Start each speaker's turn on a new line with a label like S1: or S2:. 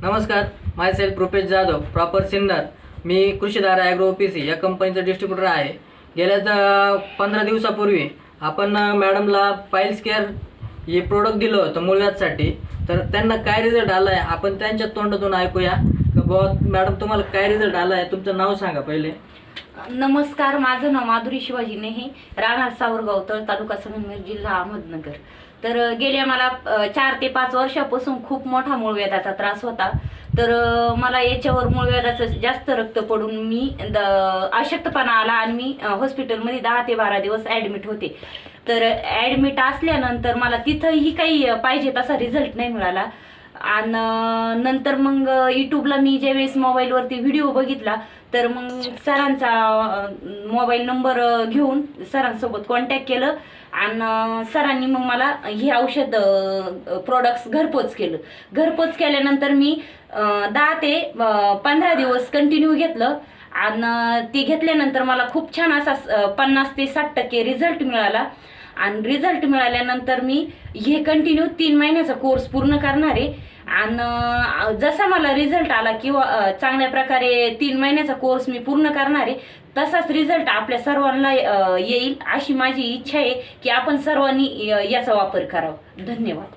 S1: नमस्कार, माय self Rupesh Jadhav, proper Sinnar. मी कृषीधारा agro OPC या कंपनीचा डिस्ट्रीब्युटर आहे. गेल्या 15 दिवसापूर्वी आपण मॅडमला पाईल्स केअर हे प्रोडक्ट दिलं होतं मुळव्याधसाठी. तर त्यांना काय रिझल्ट आला आहे आपण त्यांच्या तोंडातून ऐकूया. बहुत मॅडम, तुम्हाला काय रिझल्ट आला आहे? तुमचं नाव सांगा पहिले.
S2: नमस्कार, माझं नाव माधुरी शिवाजी नेहे, राहणार सावरगाव तळ, तालुका संगमनेर, जिल्हा अहमदनगर. तर गेल्या मला 4 ते 5 वर्षापासून खूप मोठा मूळव्याधाचा त्रास होता. तर मला याच्यावर मूळव्याधाचं जास्त रक्त पडून मी अशक्तपणा आला आणि मी हॉस्पिटलमध्ये 10 ते 12 दिवस ॲडमिट होते. तर ॲडमिट असल्यानंतर मला तिथंही काही पाहिजे तसा रिझल्ट नाही मिळाला. आणि नंतर मग यूट्यूबला मी ज्यावेळेस मोबाईलवरती व्हिडिओ बघितला तर मग सरांचा मोबाईल नंबर घेऊन सरांसोबत कॉन्टॅक्ट केलं आणि सरांनी मग मला हे औषध प्रोडक्ट्स घरपोच केलं. घरपोच केल्यानंतर मी 10 ते 15 दिवस कंटिन्यू घेतलं आणि ते घेतल्यानंतर मला खूप छान असा 50 ते 60% रिझल्ट मिळाला. आणि रिझल्ट मिळाल्यानंतर मी हे कंटिन्यू 3 महिन्याचा कोर्स पूर्ण करणार आहे. आणि जसा मला रिझल्ट आला किंवा चांगल्या प्रकारे 3 महिन्याचा कोर्स मी पूर्ण करणार आहे, तसाच रिझल्ट आपल्या सर्वांना येईल अशी माझी इच्छा आहे की आपण सर्वांनी याचा वापर करावा. धन्यवाद.